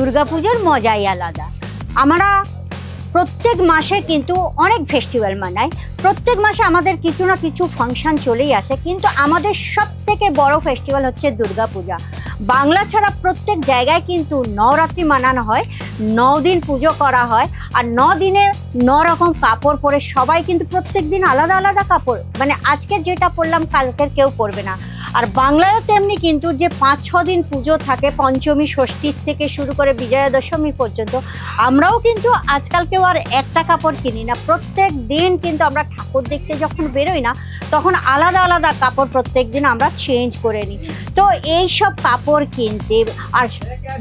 দুর্গাপুজোর মজাই আলাদা। আমরা প্রত্যেক মাসে কিন্তু অনেক ফেস্টিভ্যাল মানাই, প্রত্যেক মাসে আমাদের কিছু না কিছু ফাংশন চলেই আসে, কিন্তু আমাদের সব থেকে বড় ফেস্টিভ্যাল হচ্ছে দুর্গাপূজা। বাংলা ছাড়া প্রত্যেক জায়গায় কিন্তু নবরাত্রি মানানো হয়, 9 দিন পুজো করা হয়, আর 9 দিনে 9 রকম কাপড় পরে সবাই কিন্তু প্রত্যেক দিন আলাদা আলাদা কাপড়, মানে আজকে যেটা পরলাম কালকের কেউ পরবে না। আর বাংলায়ও তেমনি কিন্তু যে 5-6 দিন পুজো থাকে, পঞ্চমী ষষ্ঠীর থেকে শুরু করে বিজয়া দশমী পর্যন্ত, আমরাও কিন্তু আজকাল কেউ আর একটা কাপড় কিনি না, প্রত্যেক দিন কিন্তু আমরা ঠাকুর দেখতে যখন বেরোই না তখন আলাদা আলাদা কাপড় প্রত্যেক দিন আমরা চেঞ্জ করে নিই। তো এই সব কাপড় কিনতে, আর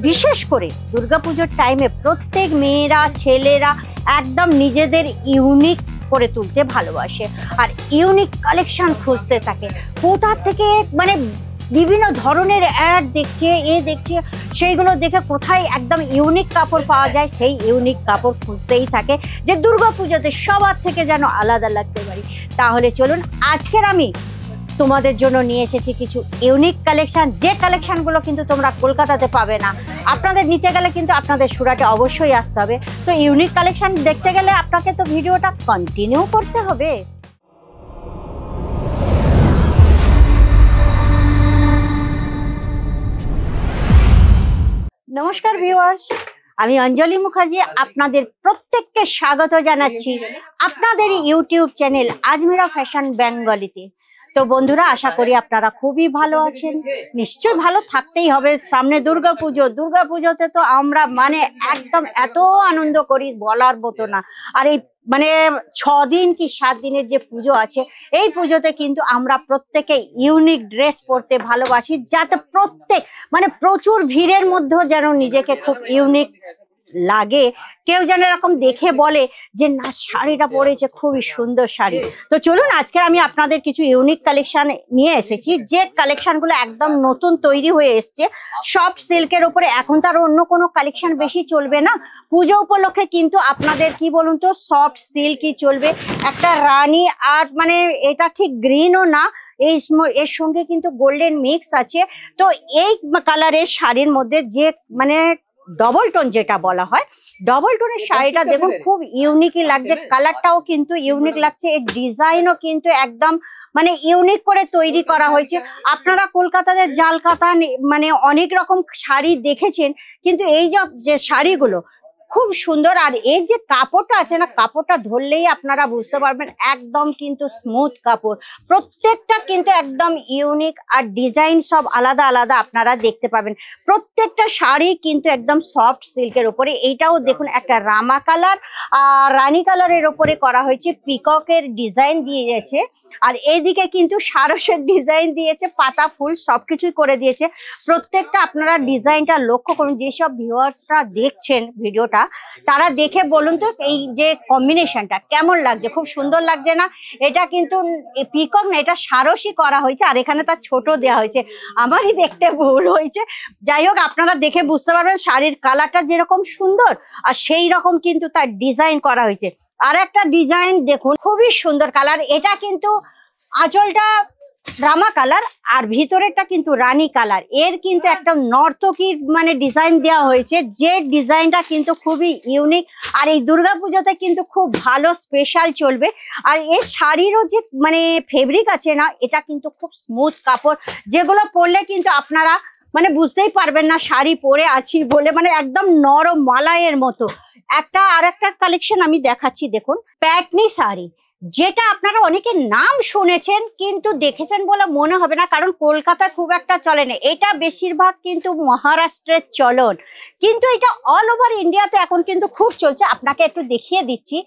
বিশেষ করে দুর্গাপুজোর টাইমে প্রত্যেক মেয়েরা ছেলেরা একদম নিজেদের ইউনিক করে তুলতে ভালোবাসে, আর ইউনিক কালেকশন খুঁজতে থাকে। কোথা থেকে মানে বিভিন্ন ধরনের অ্যাড দেখছে, দেখছে, সেইগুলো দেখে কোথায় একদম ইউনিক কাপড় পাওয়া যায়, সেই ইউনিক কাপড় খুঁজতেই থাকে যে দুর্গাপুজোতে সবার থেকে যেন আলাদা লাগতে পারি। তাহলে চলুন, আজকের আমি তোমাদের জন্য নিয়ে এসেছি কিছু ইউনিক কালেকশন, যে কালেকশনগুলো কিন্তু তোমরা কলকাতাতে পাবে না। আপনাদের নিতে গেলে কিন্তু আপনাদের সুরাটে অবশ্যই আসতে হবে। তো ইউনিক কালেকশন দেখতে গেলে আপনাকে তো ভিডিওটা কন্টিনিউ করতে হবে। নমস্কার ভিউয়ার্স, আমি অঞ্জলি মুখার্জি আপনাদের প্রত্যেককে স্বাগত জানাচ্ছি আপনাদের ইউটিউব চ্যানেল আজমিরা ফ্যাশন বেঙ্গলিতে। তো বন্ধুরা, আশা করি আপনারা খুবই ভালো আছেন, নিশ্চয়ই ভালো থাকতেই হবে। সামনে দুর্গাপুজো, দুর্গাপুজোতে তো আমরা মানে একদম এত আনন্দ করি বলার মতো না। আর এই মানে 6 দিন কি 7 দিনের যে পুজো আছে, এই পুজোতে কিন্তু আমরা প্রত্যেকে ইউনিক ড্রেস পরতে ভালোবাসি, যাতে প্রত্যেক মানে প্রচুর ভিড়ের মধ্যেও যেন নিজেকে খুব ইউনিক লাগে, কেউ যেন এরকম দেখে বলে যে না, শাড়িটা পরেছে খুবই সুন্দর শাড়ি। তো চলুন, আজকে আমি আপনাদের কিছু ইউনিক কালেকশন নিয়ে এসেছি, যে কালেকশনগুলো একদম নতুন তৈরি হয়ে এসছে সফট সিল্কের উপরে। এখন তার অন্য কোনো কালেকশন বেশি চলবে না, পুজো উপলক্ষে কিন্তু আপনাদের কি বলুন তো সফট সিল্কই চলবে। একটা রানী, আর মানে এটা ঠিক গ্রিনও না, এর সঙ্গে কিন্তু গোল্ডেন মিক্স আছে। তো এই কালারের শাড়ির মধ্যে যে মানে ডবল টোন যেটা বলা হয়, ডবল টোনের শাড়িটা দেখুন খুব ইউনিকই লাগছে, কালারটাও কিন্তু ইউনিক লাগছে, এর ডিজাইনও কিন্তু একদম মানে ইউনিক করে তৈরি করা হয়েছে। আপনারা কলকাতাতে জালকাতা মানে অনেক রকম শাড়ি দেখেছেন, কিন্তু এই যে শাড়িগুলো খুব সুন্দর। আর এর যে কাপড়টা আছে না, কাপড়টা ধরলেই আপনারা বুঝতে পারবেন একদম কিন্তু স্মুথ কাপড়, প্রত্যেকটা কিন্তু একদম ইউনিক, আর ডিজাইন সব আলাদা আলাদা আপনারা দেখতে পাবেন। প্রত্যেকটা শাড়ি কিন্তু একদম সফট সিল্কের উপরে। এইটাও দেখুন একটা রামা কালার আর রানী কালারের উপরে করা হয়েছে, পিককের ডিজাইন দিয়েছে, আর এইদিকে কিন্তু সারসের ডিজাইন দিয়েছে, পাতা ফুল সবকিছুই করে দিয়েছে। প্রত্যেকটা আপনারা ডিজাইনটা লক্ষ্য করুন, যেসব ভিউয়ার্সরা দেখছেন ভিডিওটা তারা দেখে বলুন তো এই যে কম্বিনেশনটা কেমন লাগছে, খুব সুন্দর লাগছে না? এটা কিন্তু পিকক না, এটা সারসই করা হয়েছে, আর এখানে তার ছোট দেওয়া হয়েছে, আমারই দেখতে ভুল হয়েছে। যাই হোক, আপনারা দেখে বুঝতে পারবেন শাড়ির কালারটা যেরকম সুন্দর, আর সেই রকম কিন্তু তার ডিজাইন করা হয়েছে। আর একটা ডিজাইন দেখুন, খুবই সুন্দর কালার। এটা কিন্তু আঁচলটা রামা কালার আর ভিতরেরটা কিন্তু রানী কালার। এর কিন্তু একটা নর্তকীর মানে ডিজাইন দেওয়া হয়েছে, যে ডিজাইনটা কিন্তু খুবই ইউনিক, আর এই দুর্গাপুজোতে কিন্তু খুব ভালো স্পেশাল চলবে। আর এর শাড়িরও যে মানে ফেব্রিক আছে না, এটা কিন্তু খুব স্মুথ কাপড়, যেগুলো পরলে কিন্তু আপনারা মানে বুঝতেই পারবেন না শাড়ি পরে আছি বলে, মানে একদম নরম মালাইয়ের মতো। আর একটা কালেকশন আমি দেখাচ্ছি, দেখুন প্যাটনি শাড়ি, যেটা আপনারা অনেকে নাম শুনেছেন কিন্তু দেখেছেন বলে মনে হবে না, কারণ কলকাতা খুব একটা চলে না, এটা বেশিরভাগ কিন্তু মহারাষ্ট্রের চলন, কিন্তু এটা অল ওভার ইন্ডিয়াতে এখন কিন্তু খুব চলছে। আপনাকে একটু দেখিয়ে দিচ্ছি,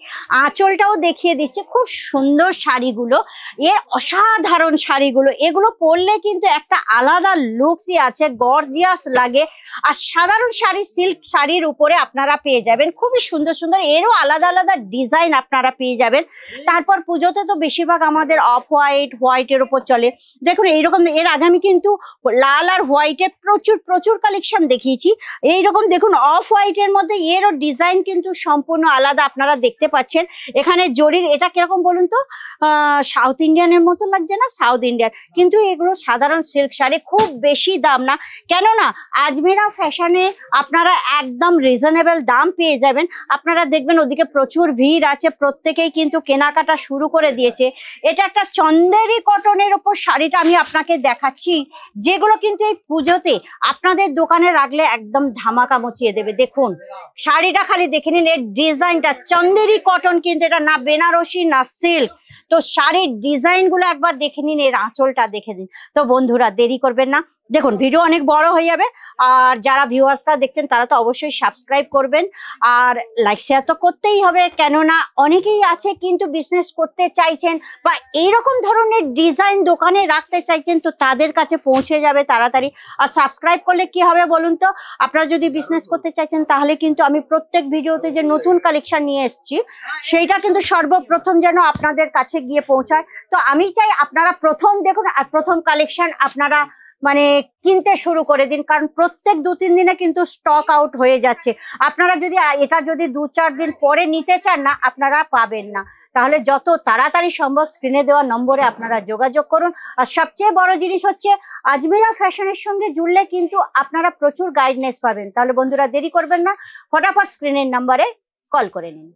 আঁচলটাও দেখিয়ে দিচ্ছি, খুব সুন্দর শাড়িগুলো, অসাধারণ শাড়িগুলো, এগুলো পরলে কিন্তু একটা আলাদা লুকসই আছে, গর্জিয়াস লাগে। আর সাধারণ শাড়ি, সিল্ক শাড়ির উপরে আপনারা পেয়ে যাবেন খুবই সুন্দর সুন্দর, এরও আলাদা আলাদা ডিজাইন আপনারা পেয়ে যাবেন। তারপর পর পুজোতে তো বেশিরভাগ আমাদের অফ হোয়াইট, হোয়াইটের উপর চলে। দেখুন এইরকম, এর আগে আমি কিন্তু লাল আর হোয়াইটের প্রচুর প্রচুর কালেকশন দেখিয়েছি। এইরকম দেখুন অফ হোয়াইটের মধ্যে এরও ডিজাইন কিন্তু সম্পূর্ণ আলাদা, আপনারা দেখতে পাচ্ছেন। এখানে জরির এটা কিরকম বলুন তো, সাউথ ইন্ডিয়ানের মতো লাগছে না? সাউথ ইন্ডিয়ান, কিন্তু এগুলো সাধারণ সিল্ক শাড়ি, খুব বেশি দাম না। কেননা আজমিরা ফ্যাশনে আপনারা একদম রিজনেবল দাম পেয়ে যাবেন। আপনারা দেখবেন ওদিকে প্রচুর ভিড় আছে, প্রত্যেকেই কিন্তু কেনাকাটা শুরু করে দিয়েছে। এটা একটা চন্দেরি কটনের ওপর শাড়িটা আমি আপনাকে দেখাচ্ছি, যেগুলো কিন্তু এই পুজোতে আপনাদের দোকানে রাখলে একদম ধামাকা মচিয়ে দেবে। দেখুন শাড়িটা খালি দেখে নিন, এর ডিজাইনটা চন্দেরি কটন, কিন্তু এটা না বেনারসি না সিল্ক। তো শাড়ির ডিজাইন গুলো একবার দেখে নিন, এর আঁচলটা দেখে নিন। তো বন্ধুরা দেরি করবেন না, দেখুন ভিডিও অনেক বড় হয়ে যাবে। আর যারা ভিউয়ার্সরা দেখছেন তারা তো অবশ্যই সাবস্ক্রাইব করবেন, আর লাইক শেয়ার তো করতেই হবে। কেননা অনেকেই আছে কিন্তু বিজনেস করতে চাইছেন বা এইরকম ধরনের ডিজাইন দোকানে রাখতে চাইছেন, তো তাদের কাছে পৌঁছে যাবে তাড়াতাড়ি। আর সাবস্ক্রাইব করলে কি হবে বলুন তো, আপনারা যদি বিজনেস করতে চাইছেন তাহলে কিন্তু আমি প্রত্যেক ভিডিওতে যে নতুন কালেকশন নিয়ে এসেছি সেইটা কিন্তু সর্বপ্রথম যেন আপনাদের কাছে গিয়ে পৌঁছায়। তো আমি চাই আপনারা প্রথম দেখুন আর প্রথম কালেকশন আপনারা মানে কিনতে শুরু করে দিন, কারণ প্রত্যেক 2-3 দিনে কিন্তু স্টক আউট হয়ে যাচ্ছে। আপনারা যদি এটা যদি 2-4 দিন পরে নিতে চান না, আপনারা পাবেন না। তাহলে যত তাড়াতাড়ি সম্ভব স্ক্রিনে দেওয়া নম্বরে আপনারা যোগাযোগ করুন। আর সবচেয়ে বড় জিনিস হচ্ছে আজমিরা ফ্যাশনের সঙ্গে জুড়লে কিন্তু আপনারা প্রচুর গাইডনেস পাবেন। তাহলে বন্ধুরা দেরি করবেন না, ফটাফট স্ক্রিনের নম্বরে কল করে নিন।